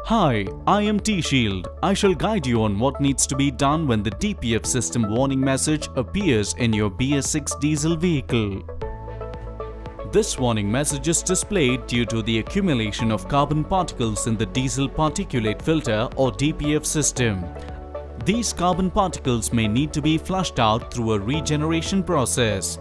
Hi, I am TSHIELD. I shall guide you on what needs to be done when the DPF system warning message appears in your BS6 diesel vehicle. This warning message is displayed due to the accumulation of carbon particles in the Diesel Particulate Filter or DPF system. These carbon particles may need to be flushed out through a regeneration process.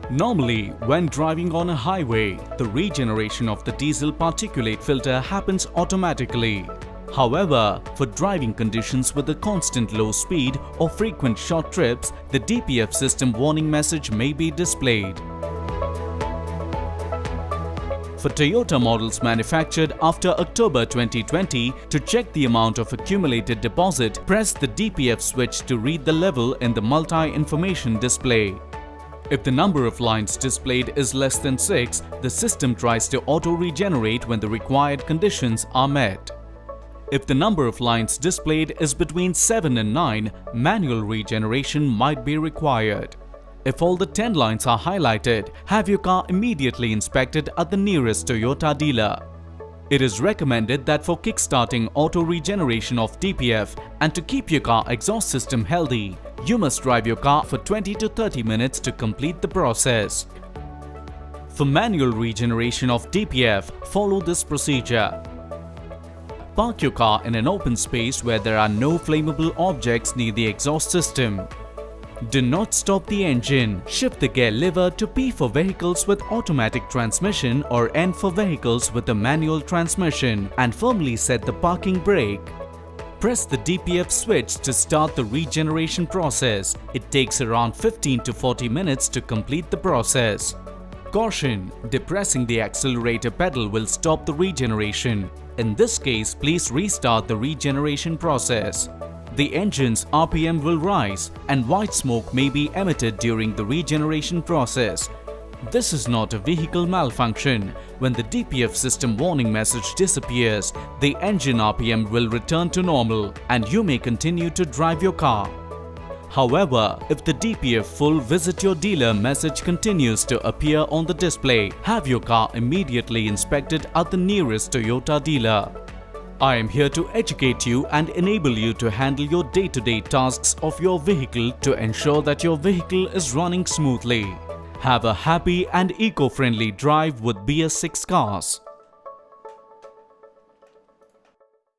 Normally, when driving on a highway, the regeneration of the diesel particulate filter happens automatically. However, for driving conditions with a constant low speed or frequent short trips, the DPF system warning message may be displayed. For Toyota models manufactured after October 2020, to check the amount of accumulated deposit, press the DPF switch to read the level in the multi-information display. If the number of lines displayed is less than 6, the system tries to auto-regenerate when the required conditions are met. If the number of lines displayed is between 7 and 9, manual regeneration might be required. If all the 10 lines are highlighted, have your car immediately inspected at the nearest Toyota dealer. It is recommended that for kickstarting auto-regeneration of DPF and to keep your car exhaust system healthy, you must drive your car for 20 to 30 minutes to complete the process. For manual regeneration of DPF, follow this procedure. Park your car in an open space where there are no flammable objects near the exhaust system. Do not stop the engine. Shift the gear lever to P for vehicles with automatic transmission or N for vehicles with a manual transmission and firmly set the parking brake. Press the DPF switch to start the regeneration process. It takes around 15 to 40 minutes to complete the process. Caution: depressing the accelerator pedal will stop the regeneration. In this case, please restart the regeneration process. The engine's RPM will rise and white smoke may be emitted during the regeneration process. This is not a vehicle malfunction. When the DPF system warning message disappears, the engine RPM will return to normal and you may continue to drive your car. However, if the DPF full visit your dealer message continues to appear on the display, have your car immediately inspected at the nearest Toyota dealer. I am here to educate you and enable you to handle your day-to-day tasks of your vehicle to ensure that your vehicle is running smoothly. Have a happy and eco-friendly drive with BS6 cars.